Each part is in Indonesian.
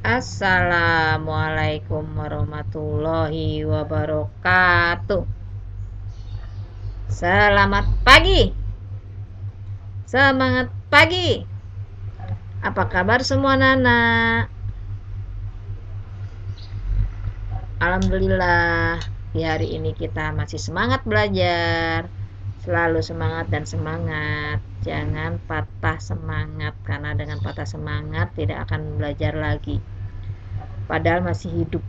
Assalamualaikum warahmatullahi wabarakatuh. Selamat pagi. Semangat pagi. Apa kabar semua Nana? Alhamdulillah, di hari ini kita masih semangat belajar. Selalu semangat dan semangat. Jangan patah semangat, karena dengan patah semangat tidak akan belajar lagi. Padahal masih hidup.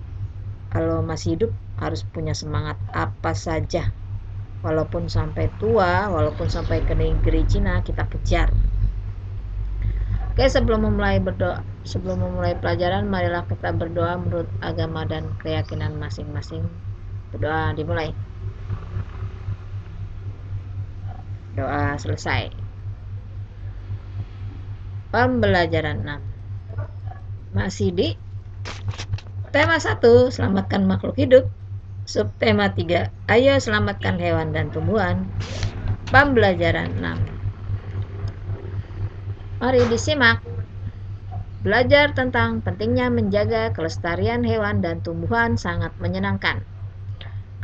Kalau masih hidup harus punya semangat apa saja. Walaupun sampai tua, walaupun sampai ke negeri Cina, kita kejar. Oke, sebelum memulai pelajaran, marilah kita berdoa menurut agama dan keyakinan masing-masing. Berdoa dimulai. Doa selesai. Pembelajaran 6. Masih di tema 1, selamatkan makhluk hidup. Subtema 3, ayo selamatkan hewan dan tumbuhan. Pembelajaran 6. Mari disimak. Belajar tentang pentingnya menjaga kelestarian hewan dan tumbuhan sangat menyenangkan.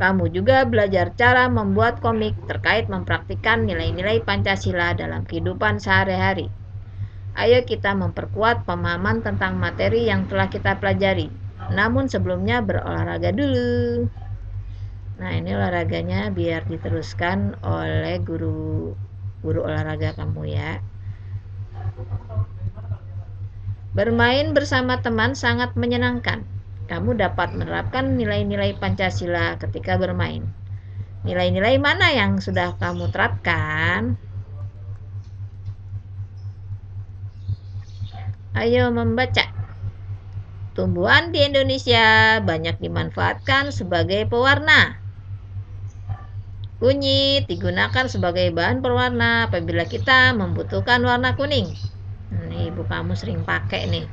Kamu juga belajar cara membuat komik terkait mempraktikkan nilai-nilai Pancasila dalam kehidupan sehari-hari. Ayo kita memperkuat pemahaman tentang materi yang telah kita pelajari. Namun sebelumnya berolahraga dulu. Nah, ini olahraganya biar diteruskan oleh guru olahraga kamu ya. Bermain bersama teman sangat menyenangkan. Kamu dapat menerapkan nilai-nilai Pancasila ketika bermain. Nilai-nilai mana yang sudah kamu terapkan? Ayo membaca. Tumbuhan di Indonesia banyak dimanfaatkan sebagai pewarna. Kunyit digunakan sebagai bahan pewarna apabila kita membutuhkan warna kuning. Ini ibu kamu sering pakai nih.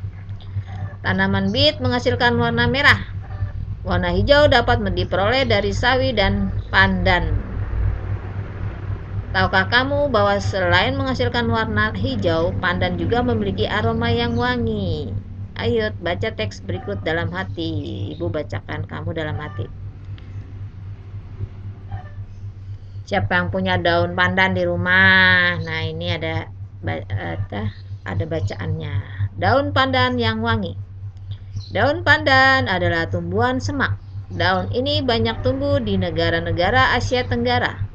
Tanaman bit menghasilkan warna merah. Warna hijau dapat diperoleh dari sawi dan pandan. Tahukah kamu bahwa selain menghasilkan warna hijau, pandan juga memiliki aroma yang wangi? Ayo baca teks berikut dalam hati. Ibu bacakan kamu dalam hati. Siapa yang punya daun pandan di rumah? Nah, ini ada bacaannya. Daun pandan yang wangi. Daun pandan adalah tumbuhan semak. Daun ini banyak tumbuh di negara-negara Asia Tenggara.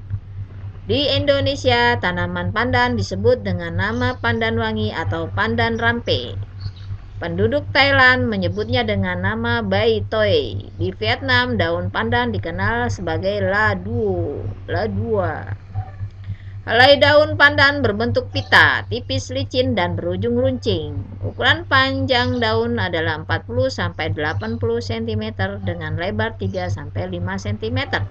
Di Indonesia, tanaman pandan disebut dengan nama pandan wangi atau pandan rampe. Penduduk Thailand menyebutnya dengan nama bai toi. Di Vietnam, daun pandan dikenal sebagai la dua. Helai daun pandan berbentuk pita, tipis, licin, dan berujung runcing. Ukuran panjang daun adalah 40-80 cm dengan lebar 3-5 cm.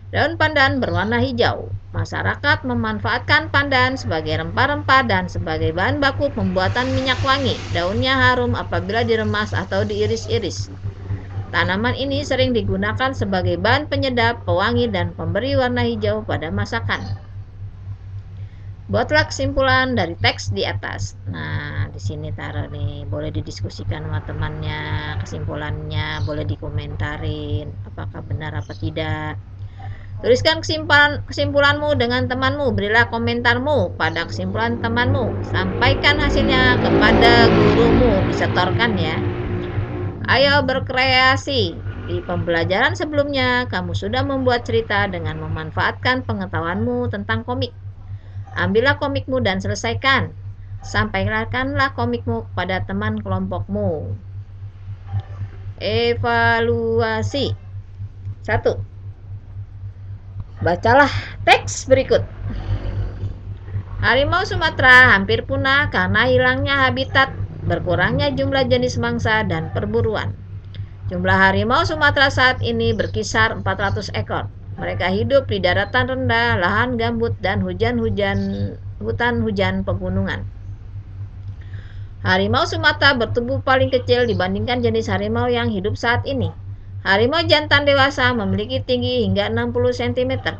Daun pandan berwarna hijau. Masyarakat memanfaatkan pandan sebagai rempah-rempah dan sebagai bahan baku pembuatan minyak wangi. Daunnya harum apabila diremas atau diiris-iris. Tanaman ini sering digunakan sebagai bahan penyedap, pewangi, dan pemberi warna hijau pada masakan. Buatlah kesimpulan dari teks di atas. Nah, di sini taruh nih, boleh didiskusikan sama temannya, kesimpulannya boleh dikomentarin, apakah benar apa tidak. Tuliskan kesimpulanmu dengan temanmu. Berilah komentarmu pada kesimpulan temanmu. Sampaikan hasilnya kepada gurumu. Disetorkan ya. Ayo berkreasi. Di pembelajaran sebelumnya, kamu sudah membuat cerita dengan memanfaatkan pengetahuanmu tentang komik. Ambillah komikmu dan selesaikan. Sampaikanlah komikmu kepada teman kelompokmu. Evaluasi. 1. Bacalah teks berikut. Harimau Sumatera hampir punah karena hilangnya habitat, berkurangnya jumlah jenis mangsa, dan perburuan. Jumlah harimau Sumatera saat ini berkisar 400 ekor. Mereka hidup di daratan rendah, lahan gambut, dan hutan hujan pegunungan. Harimau Sumatera bertubuh paling kecil dibandingkan jenis harimau yang hidup saat ini. Harimau jantan dewasa memiliki tinggi hingga 60 cm.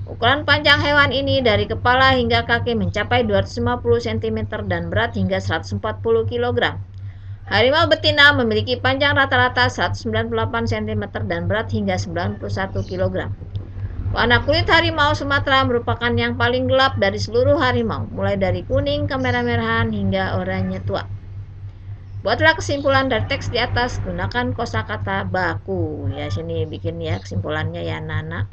Ukuran panjang hewan ini dari kepala hingga kaki mencapai 250 cm dan berat hingga 140 kg. Harimau betina memiliki panjang rata-rata 198 cm dan berat hingga 91 kg. Warna kulit harimau Sumatera merupakan yang paling gelap dari seluruh harimau, mulai dari kuning kemerah-merahan hingga oranye tua. Buatlah kesimpulan dari teks di atas, gunakan kosakata baku. Ya, sini bikin ya kesimpulannya ya, Nana.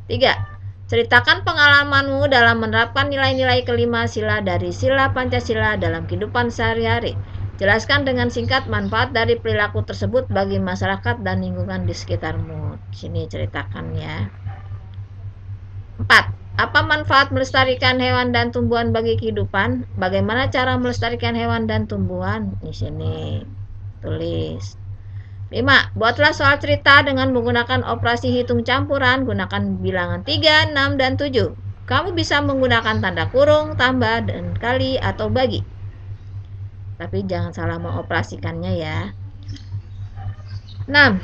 3. Ceritakan pengalamanmu dalam menerapkan nilai-nilai kelima sila dari sila Pancasila dalam kehidupan sehari-hari. Jelaskan dengan singkat manfaat dari perilaku tersebut bagi masyarakat dan lingkungan di sekitarmu. Sini ceritakan ya. 4. Apa manfaat melestarikan hewan dan tumbuhan bagi kehidupan? Bagaimana cara melestarikan hewan dan tumbuhan? Di sini tulis. 5. Buatlah soal cerita dengan menggunakan operasi hitung campuran. Gunakan bilangan 3, 6, dan 7. Kamu bisa menggunakan tanda kurung, tambah, dan kali, atau bagi. Tapi jangan salah mengoperasikannya ya. 6.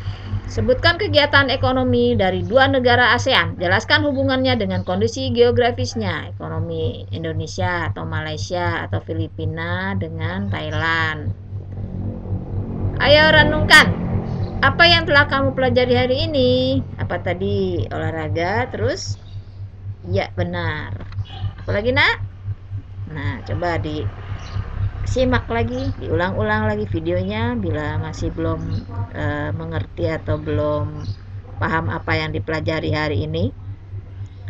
Sebutkan kegiatan ekonomi dari dua negara ASEAN. Jelaskan hubungannya dengan kondisi geografisnya. Ekonomi Indonesia atau Malaysia atau Filipina dengan Thailand. Ayo renungkan. Apa yang telah kamu pelajari hari ini? Apa tadi? Olahraga, terus? Ya, benar. Apa lagi, Nak? Nah, coba simak lagi, diulang-ulang lagi videonya bila masih belum mengerti atau belum paham apa yang dipelajari hari ini.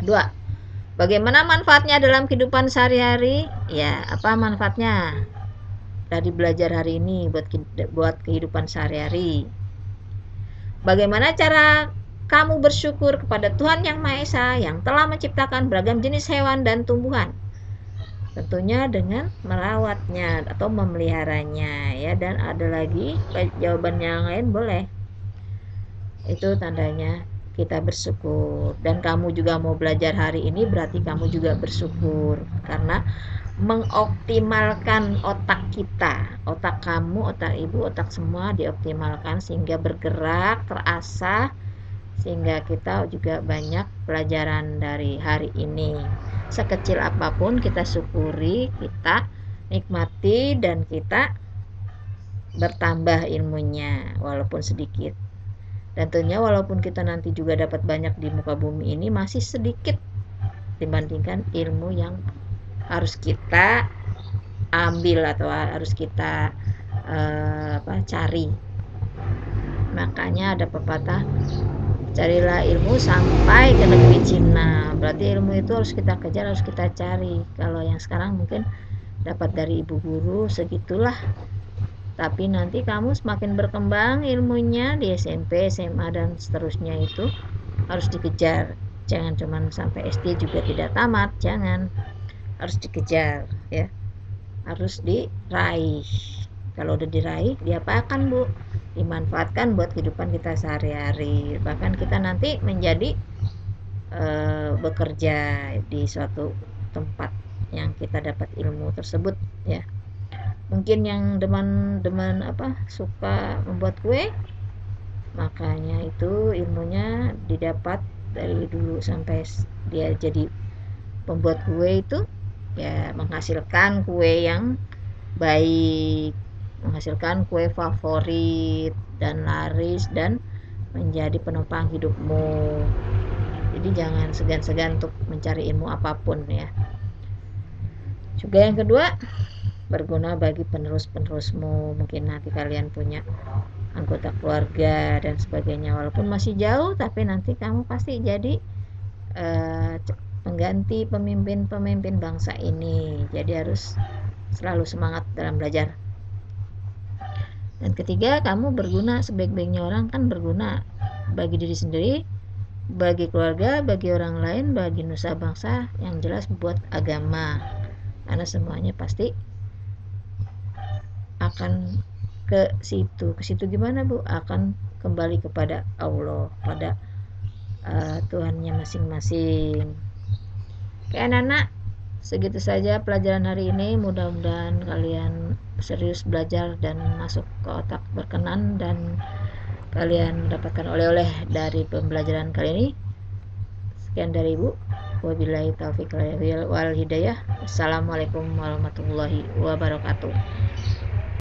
2. Bagaimana manfaatnya dalam kehidupan sehari-hari? Ya, apa manfaatnya dari belajar hari ini buat kehidupan sehari-hari? Bagaimana cara kamu bersyukur kepada Tuhan Yang Maha Esa yang telah menciptakan beragam jenis hewan dan tumbuhan? Tentunya dengan merawatnya atau memeliharanya ya. Dan ada lagi jawaban yang lain boleh. Itu tandanya kita bersyukur. Dan kamu juga mau belajar hari ini berarti kamu juga bersyukur karena mengoptimalkan otak kita. Otak kamu, otak ibu, otak semua dioptimalkan sehingga bergerak, terasah, sehingga kita juga banyak pelajaran dari hari ini. Sekecil apapun kita syukuri, kita nikmati, dan kita bertambah ilmunya walaupun sedikit. Dan tentunya walaupun kita nanti juga dapat banyak di muka bumi ini, masih sedikit dibandingkan ilmu yang harus kita ambil atau harus kita cari. Makanya ada pepatah, carilah ilmu sampai ke negeri Cina. Berarti ilmu itu harus kita kejar, harus kita cari. Kalau yang sekarang mungkin dapat dari ibu guru segitulah. Tapi nanti kamu semakin berkembang ilmunya di SMP, SMA, dan seterusnya itu harus dikejar. Jangan cuma sampai SD juga tidak tamat, jangan. Harus dikejar ya. Harus diraih. Kalau udah diraih, diapakan, Bu? Dimanfaatkan buat kehidupan kita sehari-hari. Bahkan kita nanti menjadi bekerja di suatu tempat yang kita dapat ilmu tersebut ya. Mungkin yang demen suka membuat kue, makanya itu ilmunya didapat dari dulu sampai dia jadi pembuat kue itu ya, menghasilkan kue yang baik, menghasilkan kue favorit dan laris dan menjadi penopang hidupmu. Jadi jangan segan-segan untuk mencari ilmu apapun ya. Juga yang kedua, berguna bagi penerus-penerusmu. Mungkin nanti kalian punya anggota keluarga dan sebagainya, walaupun masih jauh, tapi nanti kamu pasti jadi pengganti pemimpin bangsa ini. Jadi harus selalu semangat dalam belajar. Dan ketiga, kamu berguna sebaik-baiknya orang kan berguna bagi diri sendiri, bagi keluarga, bagi orang lain, bagi nusa bangsa, yang jelas buat agama. Karena semuanya pasti akan ke situ. Ke situ gimana, Bu? Akan kembali kepada Allah, pada Tuhannya masing-masing. Oke, anak-anak, segitu saja pelajaran hari ini. Mudah-mudahan kalian serius belajar dan masuk ke otak berkenan dan kalian mendapatkan oleh-oleh dari pembelajaran kali ini. Sekian dari Ibu. Wabillahi taufiq wal hidayah. Assalamualaikum warahmatullahi wabarakatuh.